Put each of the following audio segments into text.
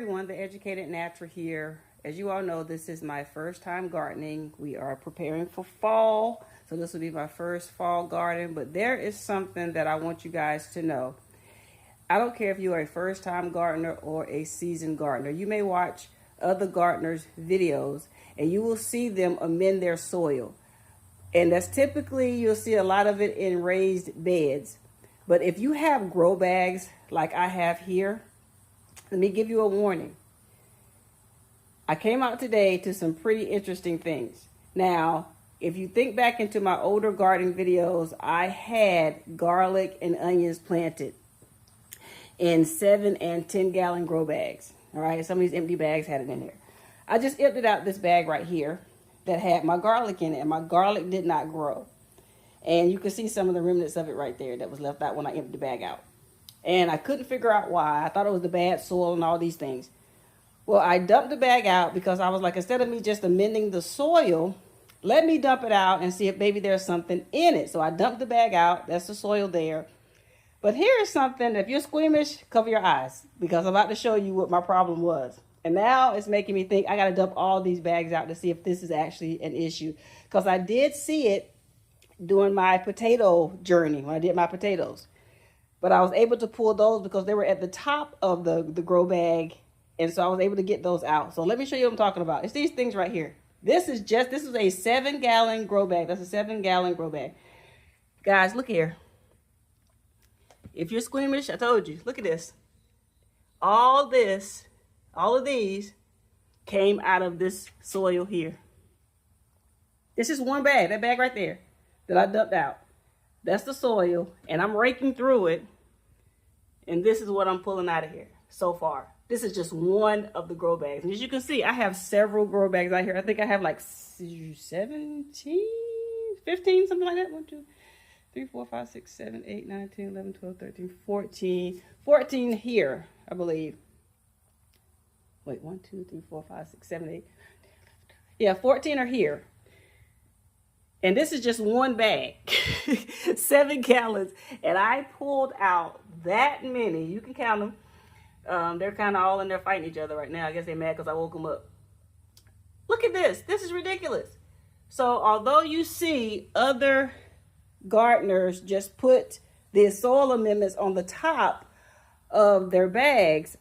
everyone, The Educated Natural here. As you all know, this is my first time gardening. We are preparing for fall, so this will be my first fall garden, but there is something that I want you guys to know. I don't care if you are a first time gardener or a seasoned gardener. You may watch other gardeners' videos and you will see them amend their soil. And that's typically, you'll see a lot of it in raised beds. But if you have grow bags like I have here, let me give you a warning. I came out today to some pretty interesting things. Now, if you think back into my older gardening videos, I had garlic and onions planted in 7 and 10 gallon grow bags. All right, some of these empty bags had it in there. I just emptied out this bag right here that had my garlic in it, and my garlic did not grow. And you can see some of the remnants of it right there that was left out when I emptied the bag out. And I couldn't figure out why. I thought it was the bad soil and all these things. Well, I dumped the bag out because I was like, instead of me just amending the soil, let me dump it out and see if maybe there's something in it. So I dumped the bag out. That's the soil there. But here's something, if you're squeamish, cover your eyes, because I'm about to show you what my problem was. And now it's making me think I got to dump all these bags out to see if this is actually an issue. Because I did see it during my potato journey when I did my potatoes. But I was able to pull those because they were at the top of the grow bag. And so I was able to get those out. So let me show you what I'm talking about. It's these things right here. This is a 7 gallon grow bag. That's a 7 gallon grow bag. Guys, look here. If you're squeamish, I told you, look at this. All of these came out of this soil here. It's just one bag, that bag right there that I dumped out. That's the soil, and I'm raking through it, and this is what I'm pulling out of here so far. This is just one of the grow bags. And as you can see, I have several grow bags out here. I think I have like 17, 15, something like that. 1, 2, 3, 4, 5, 6, 7, 8, 9, 10, 11, 12, 13, 14. 14 here, I believe. Wait, 1, 2, 3, 4, 5, 6, 7, 8. Yeah, 14 are here. And this is just one bag, 7 gallons. And I pulled out that many. You can count them. They're kind of all in there fighting each other right now. I guess they're mad because I woke them up. Look at this. This is ridiculous. So although you see other gardeners just put the soil amendments on the top of their bags,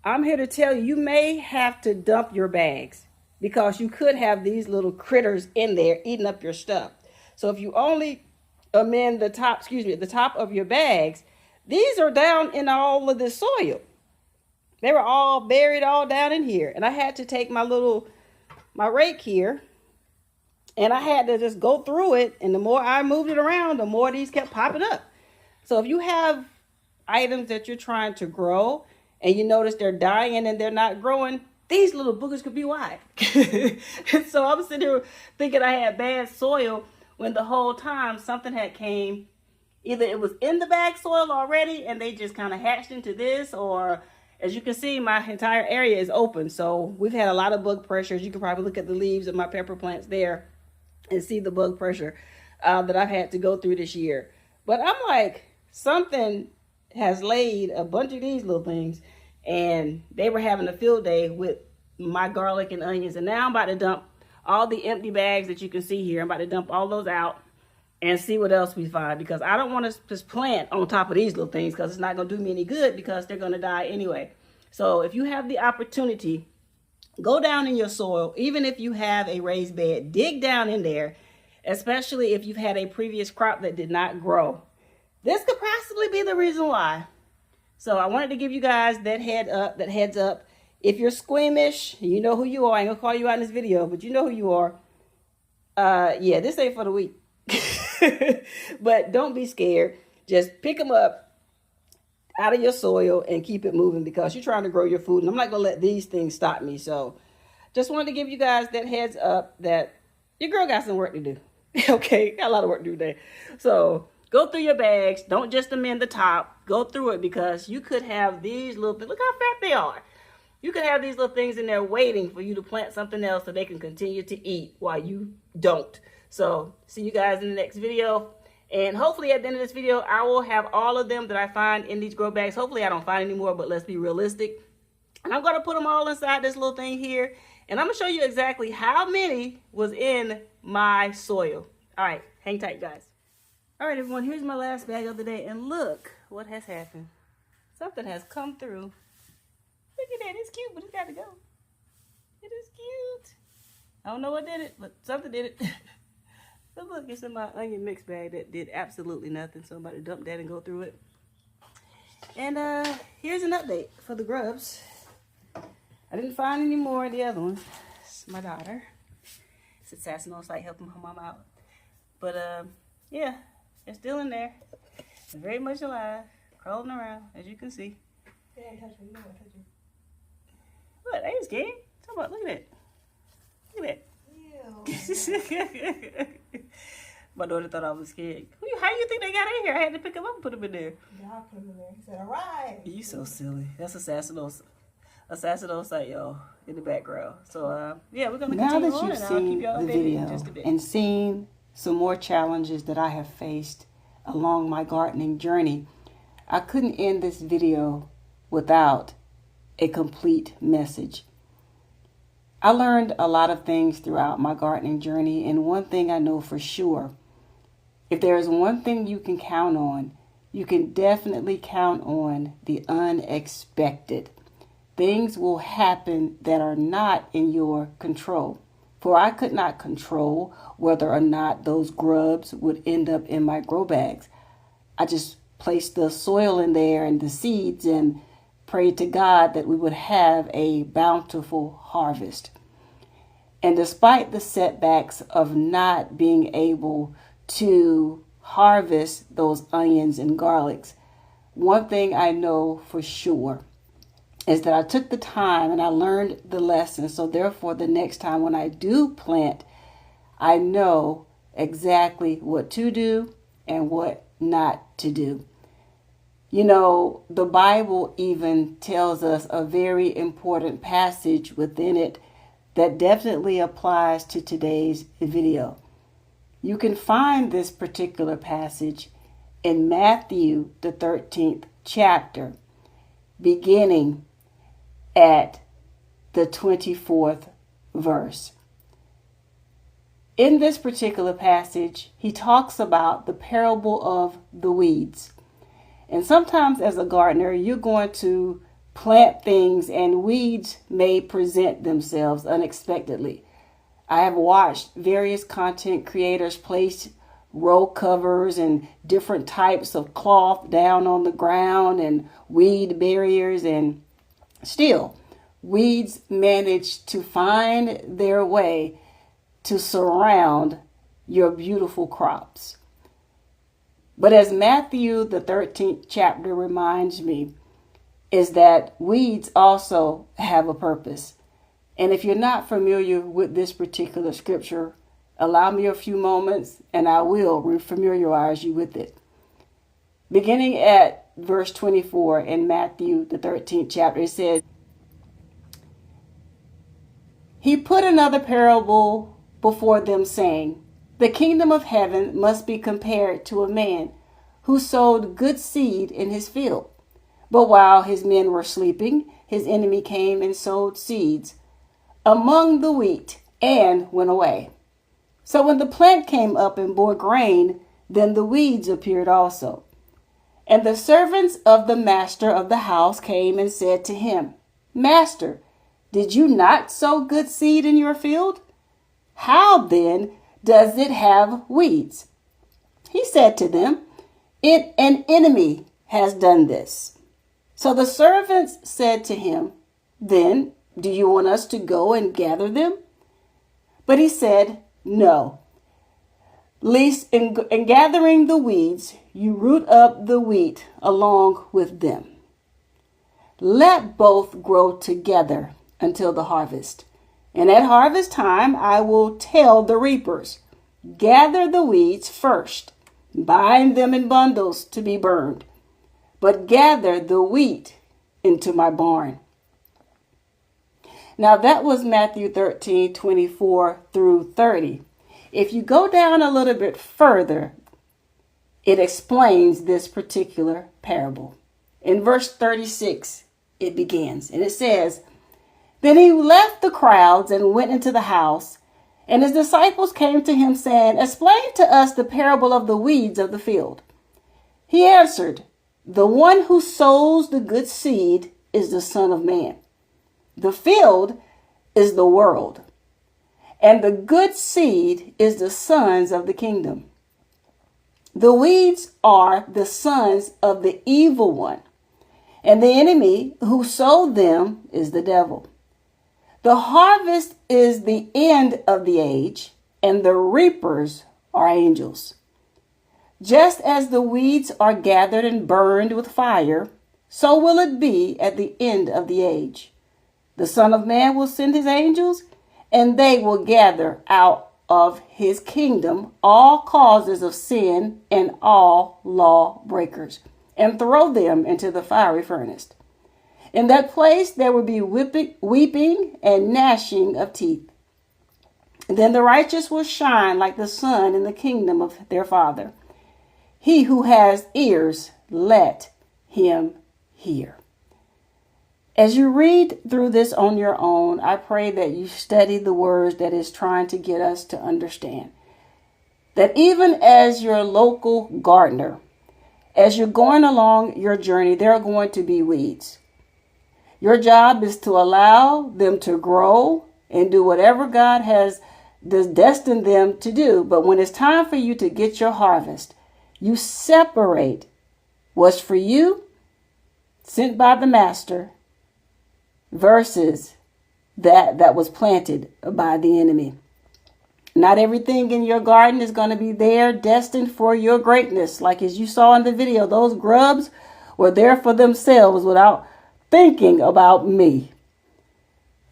I'm here to tell you, you may have to dump your bags because you could have these little critters in there eating up your stuff. So if you only amend the top of your bags, these are down in all of this soil. They were all buried all down in here. And I had to take my rake here, and I had to just go through it. And the more I moved it around, the more these kept popping up. So if you have items that you're trying to grow and you notice they're dying and they're not growing, these little boogers could be why. So I'm sitting here thinking I had bad soil when the whole time something had came. Either it was in the bag soil already and they just kind of hatched into this, or as you can see, my entire area is open. So we've had a lot of bug pressures. You can probably look at the leaves of my pepper plants there and see the bug pressure that I've had to go through this year. But I'm like, something has laid a bunch of these little things, and they were having a field day with my garlic and onions. And now I'm about to dump all the empty bags that you can see here. I'm about to dump all those out and see what else we find, because I don't want to just plant on top of these little things because it's not going to do me any good because they're going to die anyway. So if you have the opportunity, go down in your soil. Even if you have a raised bed, dig down in there, especially if you've had a previous crop that did not grow. This could possibly be the reason why. So I wanted to give you guys that heads up. If you're squeamish, you know who you are. I ain't gonna call you out in this video, but you know who you are. Yeah, this ain't for the weak. But don't be scared. Just pick them up out of your soil and keep it moving, because you're trying to grow your food. And I'm not gonna let these things stop me. So just wanted to give you guys that heads up that your girl got some work to do. Okay, got a lot of work to do today. So go through your bags. Don't just amend the top. Go through it, because you could have these little things. Look how fat they are. You could have these little things in there waiting for you to plant something else so they can continue to eat while you don't. So see you guys in the next video. And hopefully at the end of this video, I will have all of them that I find in these grow bags. Hopefully I don't find any more, but let's be realistic. And I'm going to put them all inside this little thing here. And I'm going to show you exactly how many was in my soil. All right, hang tight, guys. All right, everyone, here's my last bag of the day. And look what has happened. Something has come through. Look at that. It's cute, but it's got to go. It is cute. I don't know what did it, but something did it. But look, it's in my onion mix bag that did absolutely nothing. So I'm about to dump that and go through it. And here's an update for the grubs. I didn't find any more of the other ones. It's my daughter. It's at Sassanose site helping her mom out. But yeah, they're still in there. They're very much alive, crawling around, as you can see. They ain't touch me. You don't touch me. What? I ain't scared. Talk about, look at that. Look at that. Ew. My daughter thought I was scared. How you think they got in here? I had to pick them up and put them in there. Y'all put him in there. He said, all right. You so silly. That's Sassanose site, y'all, in the background. So, yeah, we're going to continue on, and I'll keep y'all updated in just a bit. And seen some more challenges that I have faced along my gardening journey, I couldn't end this video without a complete message. I learned a lot of things throughout my gardening journey, and one thing I know for sure, if there is one thing you can count on, you can definitely count on the unexpected. Things will happen that are not in your control. For I could not control whether or not those grubs would end up in my grow bags. I just placed the soil in there and the seeds and prayed to God that we would have a bountiful harvest. And despite the setbacks of not being able to harvest those onions and garlics, one thing I know for sure is that I took the time and I learned the lesson. So therefore, the next time when I do plant, I know exactly what to do and what not to do. You know, the Bible even tells us a very important passage within it that definitely applies to today's video. You can find this particular passage in Matthew, the 13th chapter, beginning at the 24th verse. In this particular passage, he talks about the parable of the weeds. And sometimes as a gardener, you're going to plant things and weeds may present themselves unexpectedly. I have watched various content creators place row covers and different types of cloth down on the ground and weed barriers, and still, weeds manage to find their way to surround your beautiful crops. But as Matthew, the 13th chapter reminds me, is that weeds also have a purpose. And if you're not familiar with this particular scripture, allow me a few moments and I will refamiliarize you with it. Beginning at verse 24 in Matthew, the 13th chapter, it says, He put another parable before them, saying, The kingdom of heaven must be compared to a man who sowed good seed in his field. But while his men were sleeping, his enemy came and sowed seeds among the wheat and went away. So when the plant came up and bore grain, then the weeds appeared also. And the servants of the master of the house came and said to him, Master, did you not sow good seed in your field? How then does it have weeds? He said to them, An enemy has done this. So the servants said to him, Then do you want us to go and gather them? But he said, No. Lest in gathering the weeds, you root up the wheat along with them. Let both grow together until the harvest. And at harvest time, I will tell the reapers, Gather the weeds first, bind them in bundles to be burned, but gather the wheat into my barn. Now that was Matthew 13:24 through 30. If you go down a little bit further, it explains this particular parable. In verse 36, it begins. And it says, "Then he left the crowds and went into the house, and his disciples came to him, saying, 'Explain to us the parable of the weeds of the field.' He answered, 'The one who sows the good seed is the Son of Man. The field is the world, and the good seed is the sons of the kingdom. The weeds are the sons of the evil one, and the enemy who sowed them is the devil. The harvest is the end of the age, and the reapers are angels. Just as the weeds are gathered and burned with fire, so will it be at the end of the age. The Son of Man will send his angels, and they will gather out of his kingdom all causes of sin and all law breakers, and throw them into the fiery furnace. In that place there will be weeping and gnashing of teeth. Then the righteous will shine like the sun in the kingdom of their Father. He who has ears, let him hear." As you read through this on your own, I pray that you study the words that is trying to get us to understand. That even as your local gardener, as you're going along your journey, there are going to be weeds. Your job is to allow them to grow and do whatever God has destined them to do. But when it's time for you to get your harvest, you separate what's for you, sent by the master, versus that was planted by the enemy. Not everything in your garden is going to be there destined for your greatness. Like as you saw in the video, those grubs were there for themselves without thinking about me.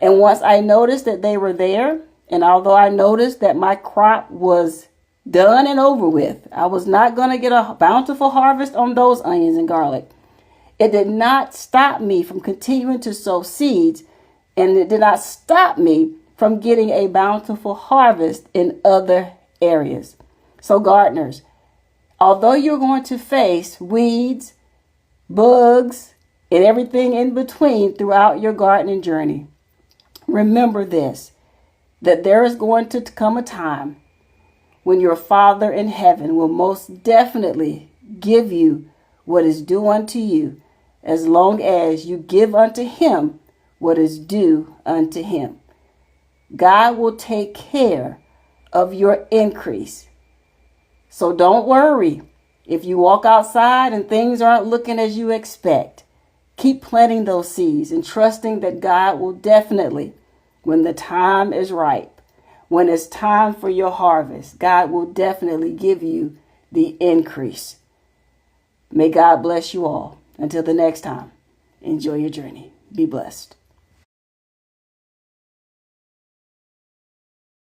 And once I noticed that they were there, and although I noticed that my crop was done and over with, I was not going to get a bountiful harvest on those onions and garlic. It did not stop me from continuing to sow seeds, and it did not stop me from getting a bountiful harvest in other areas. So gardeners, although you're going to face weeds, bugs, and everything in between throughout your gardening journey, remember this, that there is going to come a time when your Father in heaven will most definitely give you what is due unto you, as long as you give unto him what is due unto him. God will take care of your increase. So don't worry if you walk outside and things aren't looking as you expect. Keep planting those seeds and trusting that God will definitely, when the time is ripe, when it's time for your harvest, God will definitely give you the increase. May God bless you all. Until the next time, enjoy your journey. Be blessed.